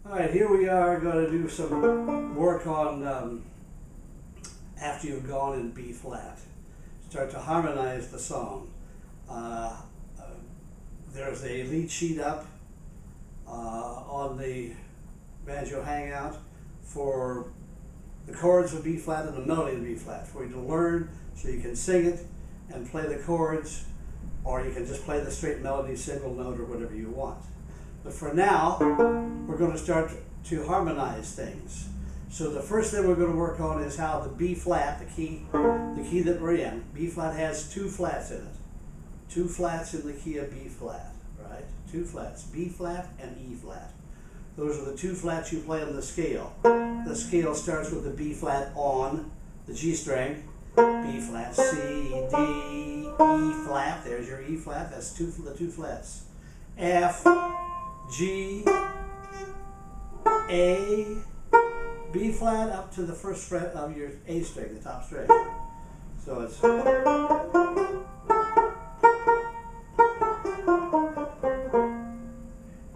Alright, here we are going to do some work on after you've gone in B flat. Start to harmonize the song. There's a lead sheet up on the Banjo Hangout for the chords of B flat and the melody of B flat for you to learn so you can sing it and play the chords, or you can just play the straight melody, single note, or whatever you want. But for now, we're going to start to harmonize things. So the first thing we're going to work on is how the B flat, the key that we're in, B flat has two flats in it. Two flats in the key of B flat, right? Two flats, B flat and E flat. Those are the two flats you play on the scale. The scale starts with the B flat on the G string, B flat, C, D, E flat. There's your E flat. That's the two flats. F, G, A, B flat up to the first fret of your A string, the top string. So it's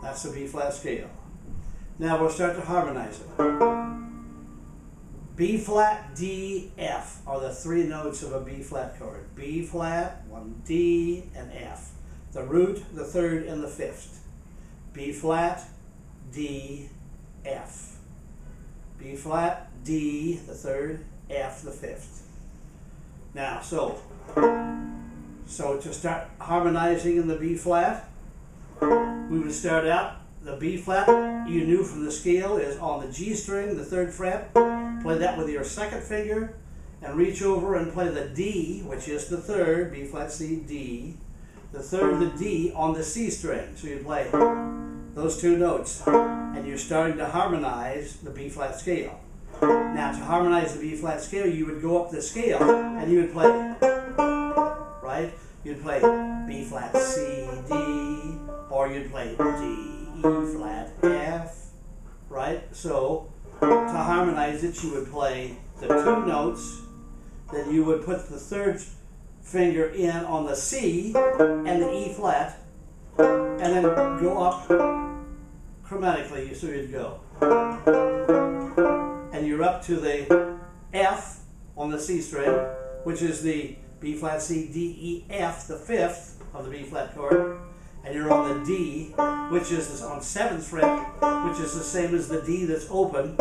that's the B flat scale. Now we'll start to harmonize it. B flat, D, F are the three notes of a B flat chord. B flat, one D, and F. The root, the third, and the fifth. B flat, D, F. B flat, D, the third, F, the fifth. Now, so to start harmonizing in the B flat, we would start out, the B flat you knew from the scale is on the G string, the third fret. Play that with your second finger and reach over and play the D, which is the third, B flat, C, D. The third, the D on the C string. So you play those two notes and you're starting to harmonize the B flat scale. Now to harmonize the B flat scale, you would go up the scale and you would play, right? You'd play B flat, C, D, or you'd play D, E flat, F, right? So to harmonize it, you would play the two notes, then you would put the third finger in on the C and the E flat, and then go up chromatically, so you'd go. And you're up to the F on the C string, which is the B flat, C, D, E, F, the fifth of the B flat chord. And you're on the D, which is on 7th fret, which is the same as the D that's open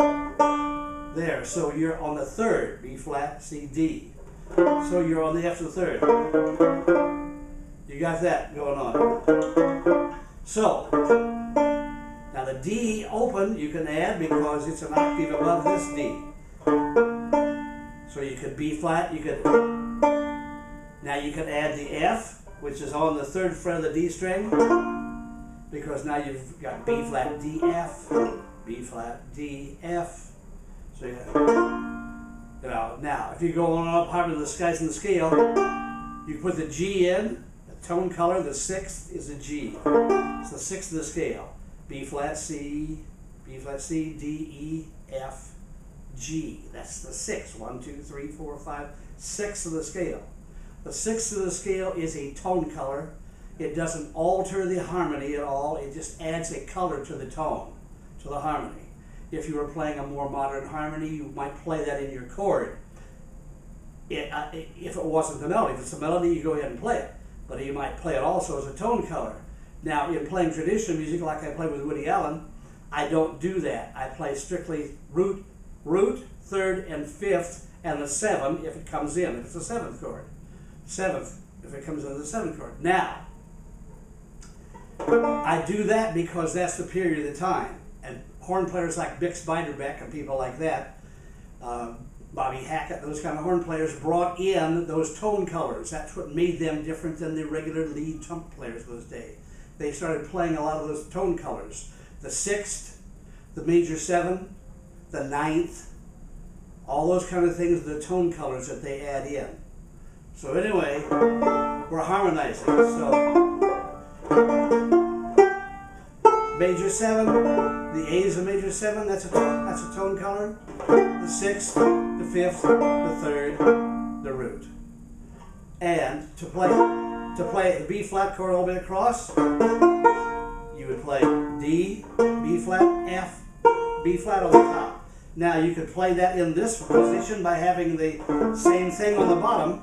there. So you're on the third, B flat, C, D. So you're on the F to the third. You got that going on. So, now the D open you can add because it's an octave above this D. So you could B flat, now you can add the F, which is on the third fret of the D string, because now you've got B flat, D, F, B flat, D, F. So now if you go on up higher to the skies in the scale, you put the G in, the tone color, the sixth is a G. It's the sixth of the scale. B flat, C, D, E, F, G. That's the sixth. 1, 2, 3, 4, 5, 6 of the scale. The sixth of the scale is a tone color. It doesn't alter the harmony at all. It just adds a color to the tone, to the harmony. If you were playing a more modern harmony, you might play that in your chord. If it wasn't the melody. If it's a melody, you go ahead and play it. But you might play it also as a tone color. Now, in playing traditional music, like I play with Woody Allen, I don't do that. I play strictly root, third, and fifth, and the 7 if it comes in, if it's a 7th chord. 7th if it comes into the 7th chord. Now, I do that because that's the period of the time. And horn players like Bix Beiderbecke and people like that, Bobby Hackett, those kind of horn players brought in those tone colors. That's what made them different than the regular lead trumpet players of those days. They started playing a lot of those tone colors. The 6th, the major 7, the 9th, all those kind of things, the tone colors that they add in. So anyway, we're harmonizing. So major 7, the A is a major 7, that's a tone color. The 6th, the 5th, the 3rd, the root. And to play the B flat chord all the way across, you would play D, B flat, F, B flat on the top. Now you could play that in this position by having the same thing on the bottom,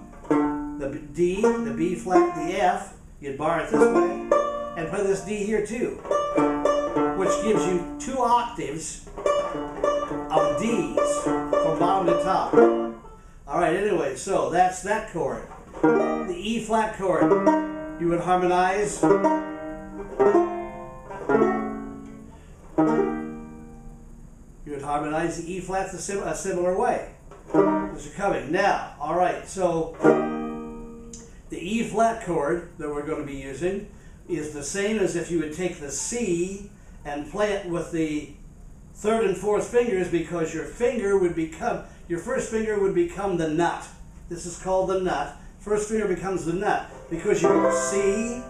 the D, the B flat, the F. You'd bar it this way, and play this D here too, which gives you 2 octaves of D's from bottom to top. All right, anyway, so that's that chord. The E flat chord, you would harmonize. You would harmonize the E flat a similar way. As you're coming. Now, all right, so the E flat chord that we're going to be using is the same as if you would take the C and play it with the 3rd and 4th fingers, because your first finger would become the nut. This is called the nut. First finger becomes the nut because you go C,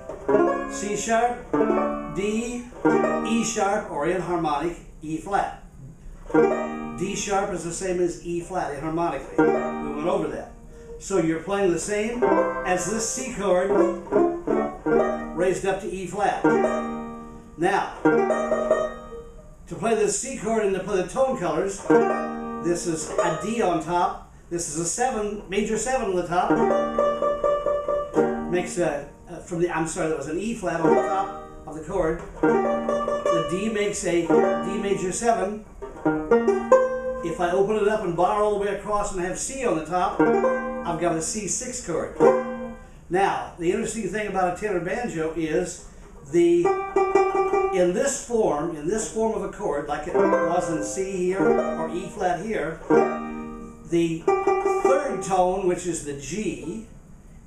C sharp, D, E sharp, or in harmonic, E flat. D sharp is the same as E flat inharmonically. We went over that. So you're playing the same as this C chord raised up to E flat. Now, to play this C chord and to play the tone colors, this is a D on top. This is a 7, major 7 on the top. Makes that was an E flat on the top of the chord. The D makes a D major 7. If I open it up and bar all the way across and have C on the top, I've got a C6 chord. Now, the interesting thing about a tenor banjo is in this form of a chord, like it was in C here or E flat here, the 3rd tone, which is the G,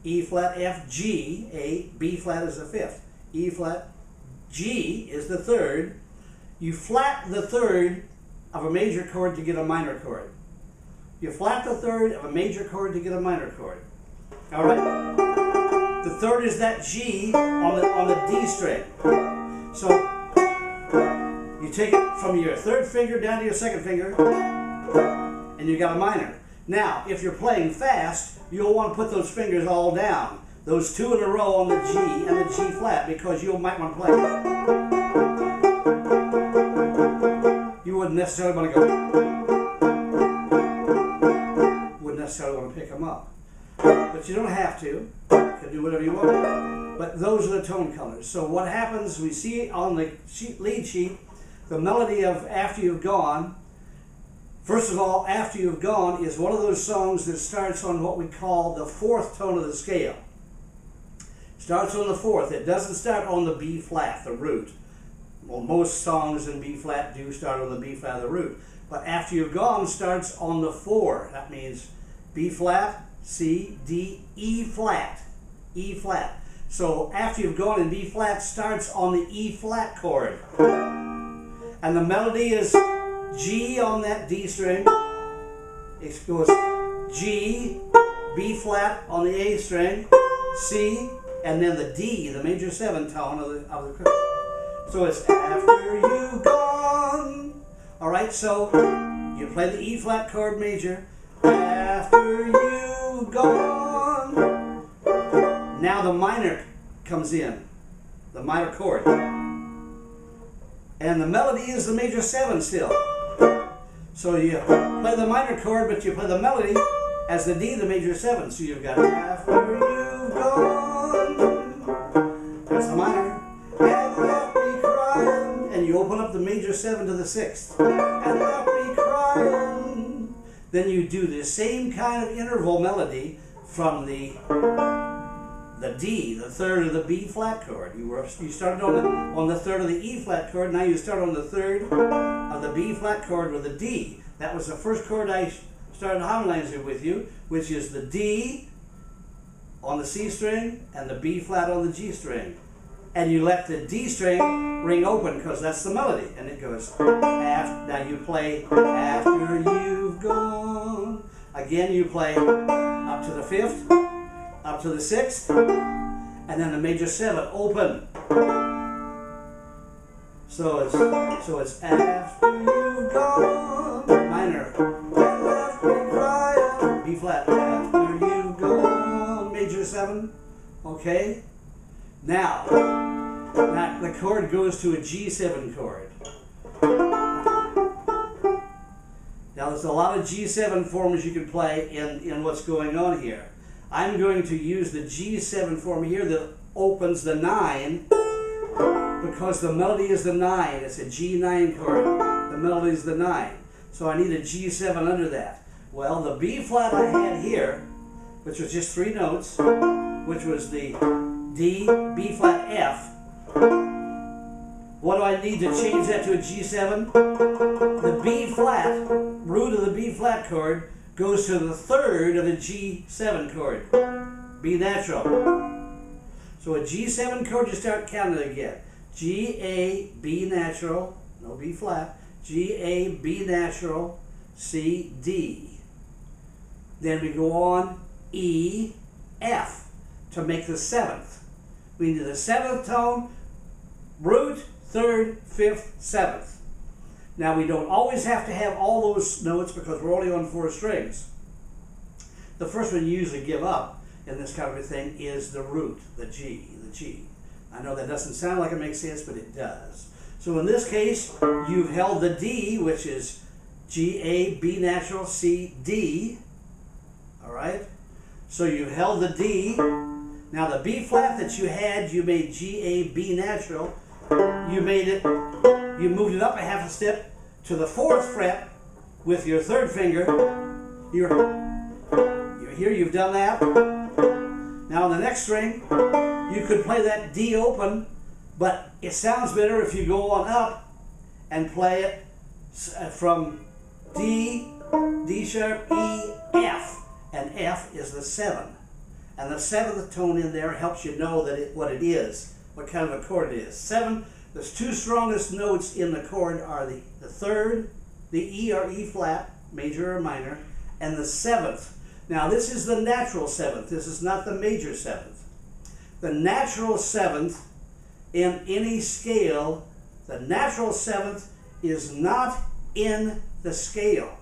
E flat, F, G, A, B flat is the 5th, E flat, G is the 3rd. You flat the 3rd of a major chord to get a minor chord. You flat the 3rd of a major chord to get a minor chord. All right? The 3rd is that G on the D string. So you take it from your 3rd finger down to your 2nd finger, and you got a minor. Now, if you're playing fast, you'll want to put those fingers all down. Those 2 in a row on the G and the G flat, because you might want to play. You wouldn't necessarily want to go. Wouldn't necessarily want to pick them up. But you don't have to. You can do whatever you want. But those are the tone colors. So what happens, we see on the lead sheet, the melody of After You've Gone. First of all, After You've Gone is one of those songs that starts on what we call the 4th tone of the scale. Starts on the 4th. It doesn't start on the B flat, the root. Well, most songs in B flat do start on the B flat, the root. But After You've Gone starts on the 4. That means B flat, C, D, E flat. E flat. So After You've Gone in B flat starts on the E flat chord. And the melody is G on that D string. It goes G, B flat on the A string, C, and then the D, the major 7 tone of the chord. So it's After You've Gone. All right, so you play the E flat chord major. After you've gone. Now the minor comes in, the minor chord. And the melody is the major 7 still. So you play the minor chord, but you play the melody as the D, the major 7. So you've got After You've Gone. That's the minor. And left me crying. And you open up the major 7 to the 6th. And left me crying. Then you do the same kind of interval melody from the D, the 3rd of the B flat chord. You started on the 3rd of the E flat chord. Now you start on the 3rd of the B flat chord with the D. That was the first chord I started harmonizing with you, which is the D on the C string and the B flat on the G string. And you let the D string ring open because that's the melody. And it goes, now you play After You've Gone. Again, you play up to the 5th, up to the 6th, and then the major 7, open. So it's After You've Gone, minor, and left me crying, B flat, After You've Gone, major 7, okay? Now the chord goes to a G7 chord. a lot of G7 forms you can play in what's going on here. I'm going to use the G7 form here that opens the 9 because the melody is the 9. It's a G9 chord. The melody is the 9. So I need a G7 under that. Well, the B flat I had here, which was just 3 notes, which was the D, B flat, F. What do I need to change that to a G7? The B flat, root of the B flat chord, goes to the 3rd of the G7 chord, B natural. So a G7 chord, you start counting again. G, A, B natural, no B flat, G, A, B natural, C, D. Then we go on E, F to make the 7th. We need the 7th tone, root, 3rd, 5th, 7th. Now we don't always have to have all those notes because we're only on 4 strings. The first one you usually give up in this kind of a thing is the root, the G. I know that doesn't sound like it makes sense, but it does. So in this case, you've held the D, which is G, A, B natural, C, D. All right? So you held the D. Now the B flat that you had, you made G, A, B natural. You moved it up a half a step to the 4th fret with your 3rd finger. You're here, you've done that. Now on the next string, you could play that D open, but it sounds better if you go on up and play it from D, D sharp, E, F. And F is the 7. And the 7th tone in there helps you know that what it is, what kind of a chord it is. 7, the 2 strongest notes in the chord are the 3rd, the E or E flat, major or minor, and the 7th. Now this is the natural 7th. This is not the major 7th. The natural 7th in any scale, the natural 7th is not in the scale.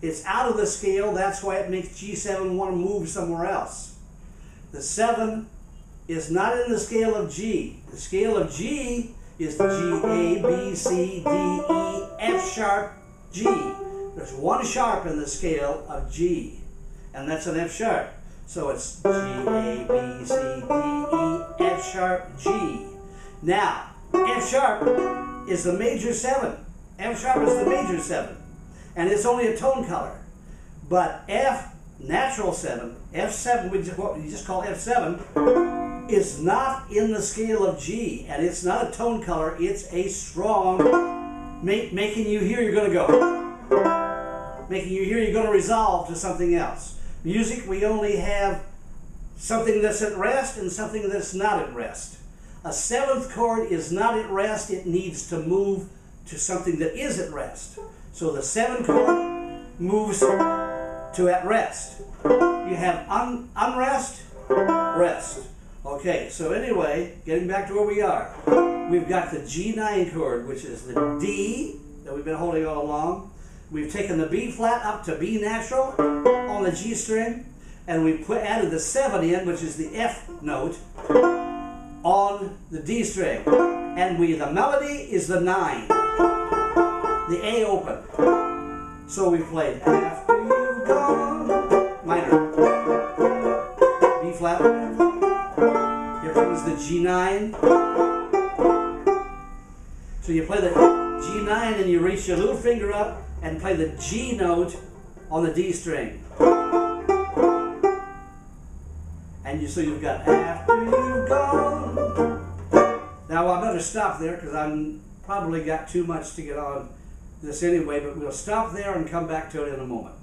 It's out of the scale. That's why it makes G7 want to move somewhere else. The 7 is not in the scale of G. The scale of G is the G, A, B, C, D, E, F sharp, G. There's 1 sharp in the scale of G, and that's an F sharp. So it's G, A, B, C, D, E, F sharp, G. Now, F sharp is the major 7. F sharp is the major 7. And it's only a tone color. But F, natural 7, F7, what we just call F7, is not in the scale of G. And it's not a tone color, it's a strong, making you hear you're going to go. Making you hear you're going to resolve to something else. Music, we only have something that's at rest and something that's not at rest. A 7th chord is not at rest, it needs to move to something that is at rest. So the 7th chord moves to at rest. You have unrest, rest. Okay, so anyway, getting back to where we are. We've got the G9 chord, which is the D that we've been holding all along. We've taken the B flat up to B natural on the G string, and we've added the 7 in, which is the F note, on the D string. And the melody is the 9. The A open. So we played after you've gone, minor, B flat. Here comes the G9. So you play the G9 and you reach your little finger up and play the G note on the D string. And so you've got after you've gone. Now I better stop there because I'm probably got too much to get on this anyway, but we'll stop there and come back to it in a moment.